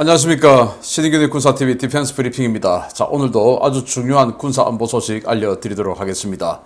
안녕하십니까. 신인균의 군사TV 디펜스 브리핑입니다. 자, 오늘도 아주 중요한 군사 안보 소식 알려드리도록 하겠습니다.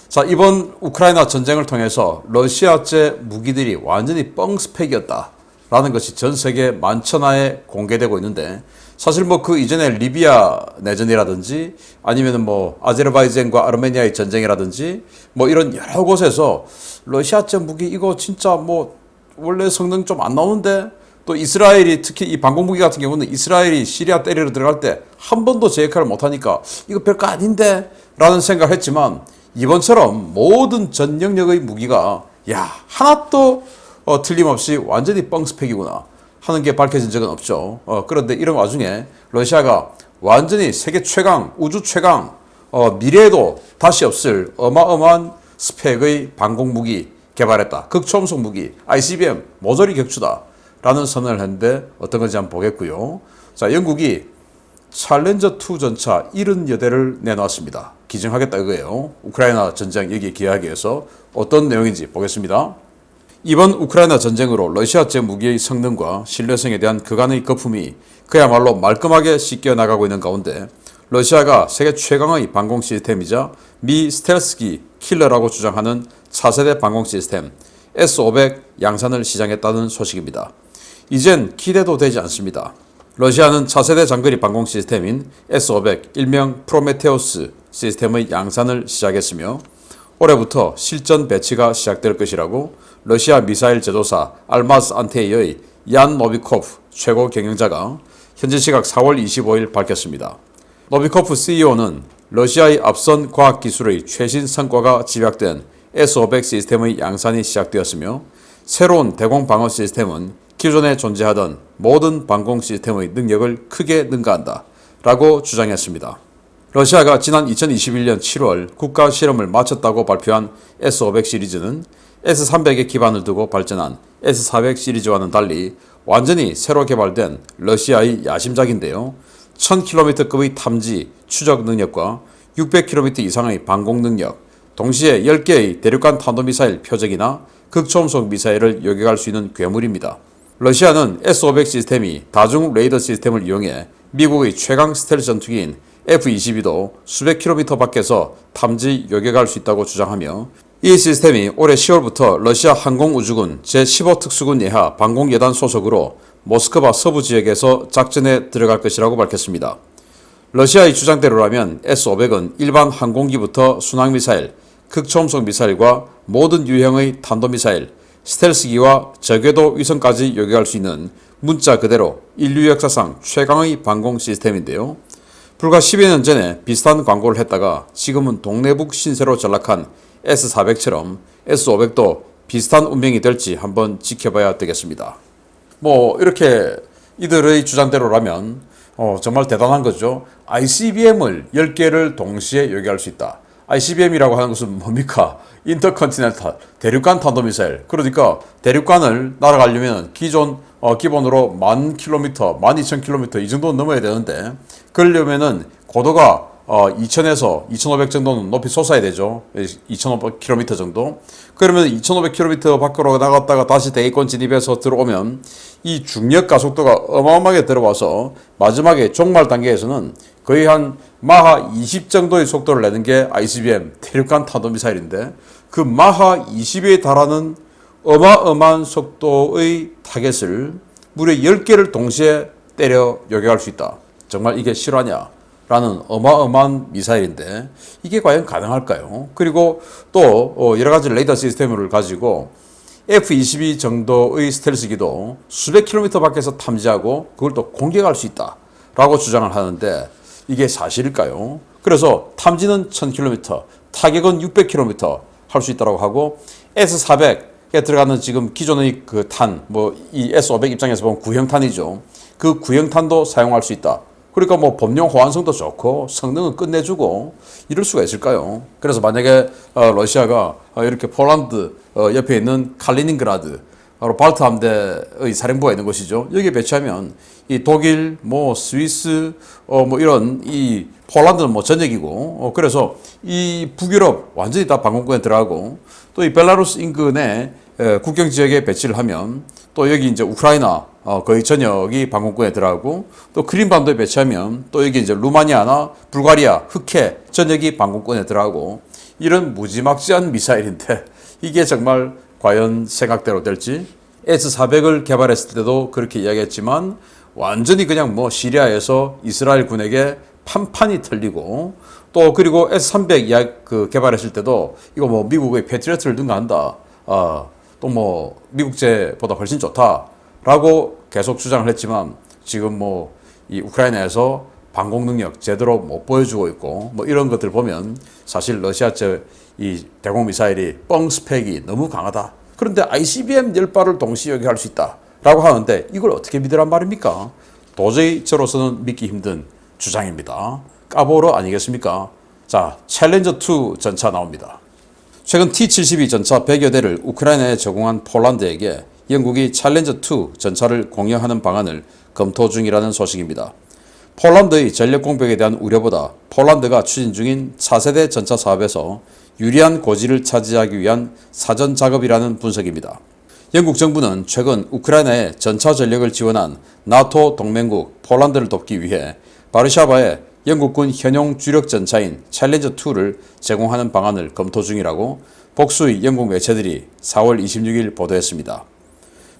자, 이번 우크라이나 전쟁을 통해서 러시아제 무기들이 완전히 뻥스펙이었다 라는 것이 전 세계 만천하에 공개되고 있는데, 사실 뭐 그 이전에 리비아 내전이라든지 아니면은 뭐 아제르바이잔과 아르메니아의 전쟁이라든지 뭐 이런 여러 곳에서 러시아제 무기 이거 진짜 뭐 원래 성능 좀 안 나오는데, 또 이스라엘이 특히 이 방공무기 같은 경우는 이스라엘이 시리아 때리러 들어갈 때 한 번도 제 역할을 못하니까 이거 별거 아닌데 라는 생각을 했지만, 이번처럼 모든 전 영역의 무기가 하나도 틀림없이 완전히 뻥스펙이구나 하는 게 밝혀진 적은 없죠. 그런데 이런 와중에 러시아가 완전히 세계 최강, 우주 최강, 미래에도 다시 없을 어마어마한 스펙의 방공무기 개발했다. 극초음속 무기 ICBM 모조리 격추다 라는 선언을 했는데 어떤 건지 한번 보겠고요. 자, 영국이 챌린저2 전차 70여대를 내놓았습니다. 기증하겠다 이거예요. 우크라이나 전쟁 여기에 기여하기 위해서 어떤 내용인지 보겠습니다. 이번 우크라이나 전쟁으로 러시아제 무기의 성능과 신뢰성에 대한 그간의 거품이 그야말로 말끔하게 씻겨 나가고 있는 가운데, 러시아가 세계 최강의 방공 시스템이자 미 스텔스기 킬러라고 주장하는 차세대 방공 시스템 S-500 양산을 시작했다는 소식입니다. 이젠 기대도 되지 않습니다. 러시아는 차세대 장거리 방공 시스템인 S-500 일명 프로메테우스 시스템의 양산을 시작했으며, 올해부터 실전 배치가 시작될 것이라고 러시아 미사일 제조사 알마스 안테이의 얀 노비코프 최고 경영자가 현지 시각 4월 25일 밝혔습니다. 노비코프 CEO는 러시아의 앞선 과학기술의 최신 성과가 집약된 S-500 시스템의 양산이 시작되었으며, 새로운 대공 방어 시스템은 기존에 존재하던 모든 방공 시스템의 능력을 크게 능가한다 라고 주장했습니다. 러시아가 지난 2021년 7월 국가 실험을 마쳤다고 발표한 S-500 시리즈는 S-300에 기반을 두고 발전한 S-400 시리즈와는 달리 완전히 새로 개발된 러시아의 야심작인데요. 1000km급의 탐지, 추적 능력과 600km 이상의 방공 능력, 동시에 10개의 대륙간 탄도미사일 표적이나 극초음속 미사일을 요격할 수 있는 괴물입니다. 러시아는 S-500 시스템이 다중 레이더 시스템을 이용해 미국의 최강 스텔스 전투기인 F-22도 수백 킬로미터 밖에서 탐지 요격할 수 있다고 주장하며, 이 시스템이 올해 10월부터 러시아 항공우주군 제15특수군 예하 방공여단 소속으로 모스크바 서부 지역에서 작전에 들어갈 것이라고 밝혔습니다. 러시아의 주장대로라면 S-500은 일반 항공기부터 순항미사일, 극초음속 미사일과 모든 유형의 탄도미사일, 스텔스기와 저궤도 위성까지 요격할 수 있는 문자 그대로 인류 역사상 최강의 방공 시스템인데요. 불과 10여 년 전에 비슷한 광고를 했다가 지금은 동네북 신세로 전락한 S-400처럼 S-500도 비슷한 운명이 될지 한번 지켜봐야 되겠습니다. 뭐 이렇게 이들의 주장대로라면 정말 대단한 거죠. ICBM을 10개를 동시에 요격할 수 있다. ICBM이라고 하는 것은 뭡니까? 인터컨티넨탈, 대륙간 탄도미사일. 그러니까 대륙간을 날아가려면 기본으로 10,000km, 12,000km 이 정도는 넘어야 되는데, 그러려면은 고도가 2,000에서 2,500 정도는 높이 솟아야 되죠. 2,500km 정도. 그러면 2,500km 밖으로 나갔다가 다시 대기권 진입해서 들어오면 이 중력 가속도가 어마어마하게 들어와서 마지막에 종말 단계에서는 거의 한 마하 20 정도의 속도를 내는 게 ICBM, 대륙간 탄도미사일인데, 그 마하 20에 달하는 어마어마한 속도의 타겟을 무려 10개를 동시에 때려 요격할 수 있다. 정말 이게 실화냐? 라는 어마어마한 미사일인데 이게 과연 가능할까요? 그리고 또 여러 가지 레이더 시스템을 가지고 F-22 정도의 스텔스기도 수백 킬로미터 밖에서 탐지하고 그걸 또 공격할 수 있다 라고 주장을 하는데, 이게 사실일까요? 그래서 탐지는 1000km, 타격은 600km 할 수 있다고 하고, S-400에 들어가는 지금 기존의 그 탄, 이 S-500 입장에서 보면 구형탄이죠. 그 구형탄도 사용할 수 있다. 그러니까 뭐 범용 호환성도 좋고 성능은 끝내주고 이럴 수가 있을까요? 그래서 만약에 러시아가 이렇게 폴란드 옆에 있는 칼리닝그라드, 바로 발트 함대의 사령부가 있는 곳이죠. 여기에 배치하면 이 독일, 스위스, 이런 이 폴란드는 전역이고, 그래서 이 북유럽 완전히 다 방공권에 들어가고, 또 이 벨라루스 인근에 국경 지역에 배치를 하면 또 여기 이제 우크라이나 거의 전역이 반공권에 들어가고 또 크림반도에 배치하면 또 여기 이제 루마니아나 불가리아, 흑해 전역이 반공권에 들어가고 이런 무지막지한 미사일인데 이게 정말 과연 생각대로 될지 S-400을 개발했을 때도 그렇게 이야기했지만 완전히 그냥 뭐 시리아에서 이스라엘 군에게 판판이 틀리고 또 그리고 S-300 개발했을 때도 이거 뭐 미국의 패트리어트를 능가한다. 또 뭐 미국제보다 훨씬 좋다라고 계속 주장을 했지만 지금 뭐 이 우크라이나에서 방공 능력 제대로 못 보여주고 있고 뭐 이런 것들 보면 사실 러시아제 이 대공 미사일이 뻥 스펙이 너무 강하다. 그런데 ICBM 10발을 동시에 여기 할 수 있다라고 하는데 이걸 어떻게 믿으란 말입니까? 도저히 저로서는 믿기 힘든 주장입니다. 까보러 아니겠습니까? 자, 챌린저2 전차 나옵니다. 최근 T-72 전차 100여 대를 우크라이나에 제공한 폴란드에게 영국이 챌린저2 전차를 공여하는 방안을 검토 중이라는 소식입니다. 폴란드의 전력 공백에 대한 우려보다 폴란드가 추진 중인 차세대 전차 사업에서 유리한 고지를 차지하기 위한 사전 작업이라는 분석입니다. 영국 정부는 최근 우크라이나에 전차 전력을 지원한 나토 동맹국 폴란드를 돕기 위해 바르샤바에 영국군 현용 주력 전차인 챌린저2를 제공하는 방안을 검토 중이라고 복수의 영국 매체들이 4월 26일 보도했습니다.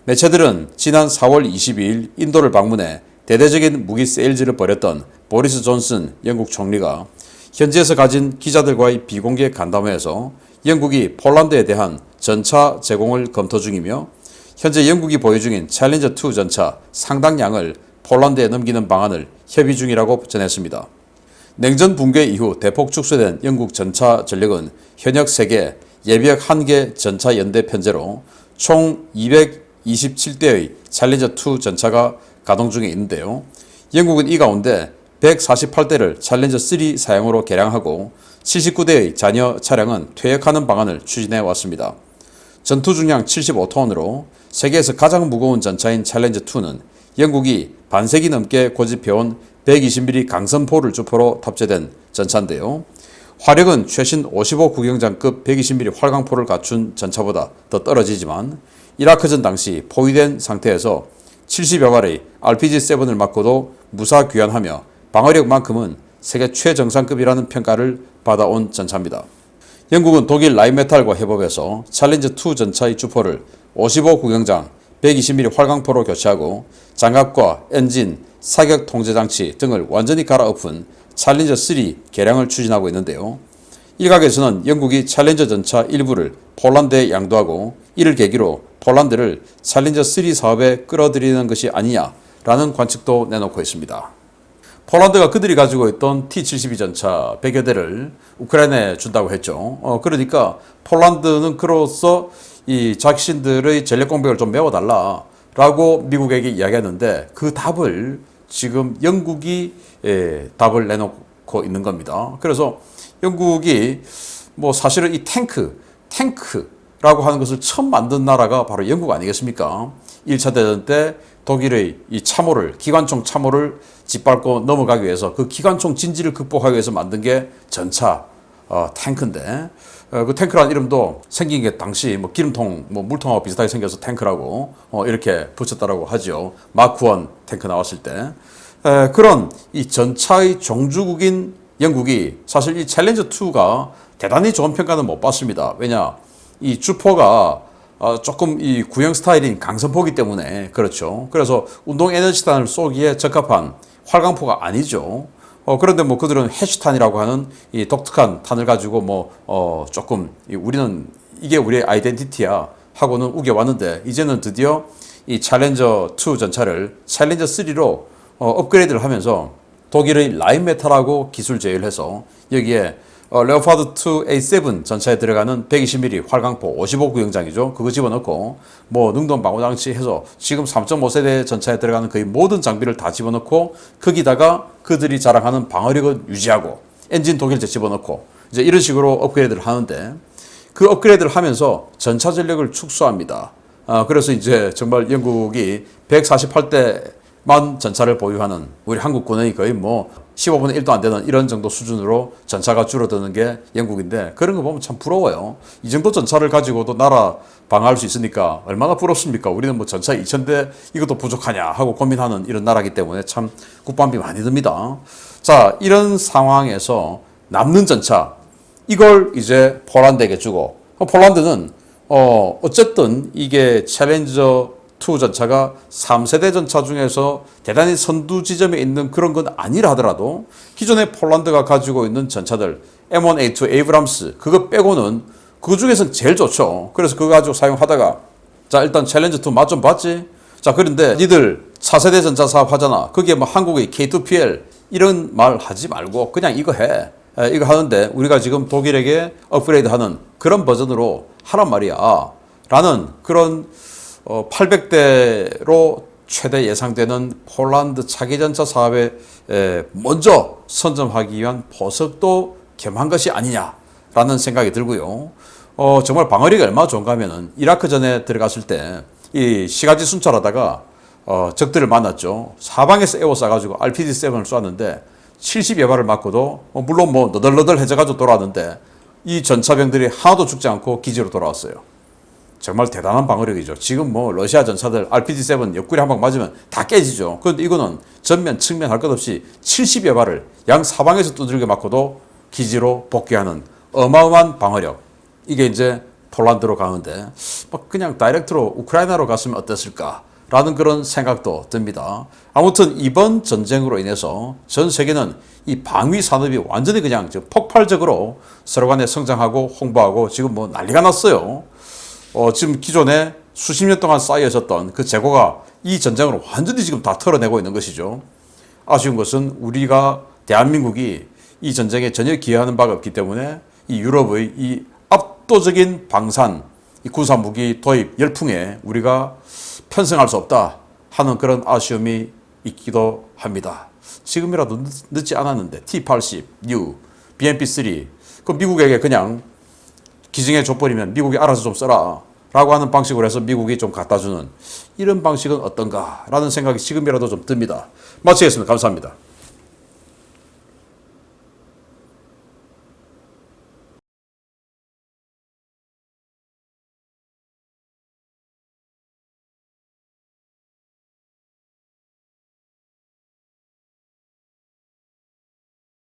매체들은 지난 4월 22일 인도를 방문해 대대적인 무기 세일즈를 벌였던 보리스 존슨 영국 총리가 현지에서 가진 기자들과의 비공개 간담회에서 영국이 폴란드에 대한 전차 제공을 검토 중이며 현재 영국이 보유 중인 챌린저2 전차 상당량을 폴란드에 넘기는 방안을 협의 중이라고 전했습니다. 냉전 붕괴 이후 대폭 축소된 영국 전차 전력은 현역 3개, 예비역 1개 전차 연대 편제로 총 227대의 챌린저2 전차가 가동 중에 있는데요. 영국은 이 가운데 148대를 챌린저3 사용으로 개량하고 79대의 잔여 차량은 퇴역하는 방안을 추진해 왔습니다. 전투 중량 75톤으로 세계에서 가장 무거운 전차인 챌린저2는 영국이 반세기 넘게 고집해온 120mm 강선포를 주포로 탑재된 전차인데요. 화력은 최신 55 구경장급 120mm 활강포를 갖춘 전차보다 더 떨어지지만 이라크전 당시 포위된 상태에서 70여 발의 RPG-7을 맞고도 무사 귀환하며 방어력만큼은 세계 최정상급이라는 평가를 받아온 전차입니다. 영국은 독일 라인메탈과 협업해서 챌린저2 전차의 주포를 55 구경장 120mm 활강포로 교체하고 장갑과 엔진, 사격 통제장치 등을 완전히 갈아엎은 챌린저3 개량을 추진하고 있는데요. 일각에서는 영국이 챌린저 전차 일부를 폴란드에 양도하고 이를 계기로 폴란드를 챌린저3 사업에 끌어들이는 것이 아니냐라는 관측도 내놓고 있습니다. 폴란드가 그들이 가지고 있던 T-72 전차 100여 대를 우크라이나에 준다고 했죠. 그러니까 폴란드는 그로써 이 자신들의 전력 공백을 좀 메워달라라고 미국에게 이야기했는데 그 답을 지금 영국이 답을 내놓고 있는 겁니다. 그래서 영국이 뭐 사실은 이 탱크라고 하는 것을 처음 만든 나라가 바로 영국 아니겠습니까? 1차 대전 때 독일의 이 기관총 참호를 짓밟고 넘어가기 위해서 그 기관총 진지를 극복하기 위해서 만든 게 전차 탱크인데 그 탱크라는 이름도 생긴 게 당시 뭐 기름통, 뭐 물통하고 비슷하게 생겨서 탱크라고 이렇게 붙였다라고 하죠. 마크 1 탱크 나왔을 때. 그런 이 전차의 종주국인 영국이 사실 이 챌린저2가 대단히 좋은 평가는 못 받습니다. 왜냐, 이 주포가 조금 이 구형 스타일인 강선포기 때문에 그렇죠. 그래서 운동 에너지탄을 쏘기에 적합한 활강포가 아니죠. 그런데 뭐 그들은 해시탄이라고 하는 이 독특한 탄을 가지고 조금 우리는 이게 우리의 아이덴티티야 하고는 우겨왔는데 이제는 드디어 이 챌린저2 전차를 챌린저3로 업그레이드를 하면서 독일의 라인메탈하고 기술 제휴를 해서 여기에 레오파드 2 A7 전차에 들어가는 120mm 활강포 55 구경장이죠. 그거 집어넣고 뭐 능동 방어 장치 해서 지금 3.5세대 전차에 들어가는 거의 모든 장비를 다 집어넣고 거기다가 그들이 자랑하는 방어력을 유지하고 엔진 독일제 집어넣고 이제 이런 식으로 업그레이드를 하는데 그 업그레이드를 하면서 전차 전력을 축소합니다. 그래서 이제 정말 영국이 148대만 전차를 보유하는 우리 한국군의 거의 뭐 15분의 1도 안 되는 이런 정도 수준으로 전차가 줄어드는 게 영국인데 그런 거 보면 참 부러워요. 이 정도 전차를 가지고도 나라 방어할 수 있으니까 얼마나 부럽습니까? 우리는 뭐 전차 2,000대 이것도 부족하냐 하고 고민하는 이런 나라이기 때문에 참 국방비 많이 듭니다. 자, 이런 상황에서 남는 전차 이걸 이제 폴란드에게 주고 폴란드는 어쨌든 이게 챌린저 2 전차가 3세대 전차 중에서 대단히 선두 지점에 있는 그런 건 아니라 하더라도 기존에 폴란드가 가지고 있는 전차들 M1A2 에이브람스 그거 빼고는 그 중에서는 제일 좋죠. 그래서 그거 가지고 사용하다가 자 일단 챌린저 2 맛 좀 봤지? 자 그런데 니들 4세대 전차 사업 하잖아. 그게 뭐 한국의 K2PL 이런 말 하지 말고 그냥 이거 해. 이거 하는데 우리가 지금 독일에게 업그레이드 하는 그런 버전으로 하란 말이야. 라는 그런 800대로 최대 예상되는 폴란드 차기전차 사업에 먼저 선점하기 위한 보석도 겸한 것이 아니냐라는 생각이 들고요. 정말 방어력이 얼마나 좋은가 하면은 이라크 전에 들어갔을 때 이 시가지 순찰하다가 적들을 만났죠. 사방에서 에워싸가지고 RPG-7을 쐈는데 70여 발을 맞고도 물론 뭐 너덜너덜해져가지고 돌아왔는데 이 전차병들이 하나도 죽지 않고 기지로 돌아왔어요. 정말 대단한 방어력이죠. 지금 뭐 러시아 전차들 RPG-7 옆구리 한 방 맞으면 다 깨지죠. 그런데 이거는 전면, 측면 할 것 없이 70여 발을 양 사방에서 두들겨 맞고도 기지로 복귀하는 어마어마한 방어력. 이게 이제 폴란드로 가는데 그냥 다이렉트로 우크라이나로 갔으면 어땠을까라는 그런 생각도 듭니다. 아무튼 이번 전쟁으로 인해서 전 세계는 이 방위 산업이 완전히 그냥 폭발적으로 서로 간에 성장하고 홍보하고 지금 뭐 난리가 났어요. 지금 기존에 수십 년 동안 쌓여 있었던 그 재고가 이 전쟁으로 완전히 지금 다 털어내고 있는 것이죠. 아쉬운 것은 우리가 대한민국이 이 전쟁에 전혀 기여하는 바가 없기 때문에 이 유럽의 이 압도적인 방산, 이 군사무기 도입 열풍에 우리가 편승할 수 없다 하는 그런 아쉬움이 있기도 합니다. 지금이라도 늦지 않았는데 T-80, U, BMP-3 그 미국에게 그냥 기증해 줘버리면 미국이 알아서 좀 써라 라고 하는 방식으로 해서 미국이 좀 갖다 주는 이런 방식은 어떤가 라는 생각이 지금이라도 좀 듭니다. 마치겠습니다. 감사합니다.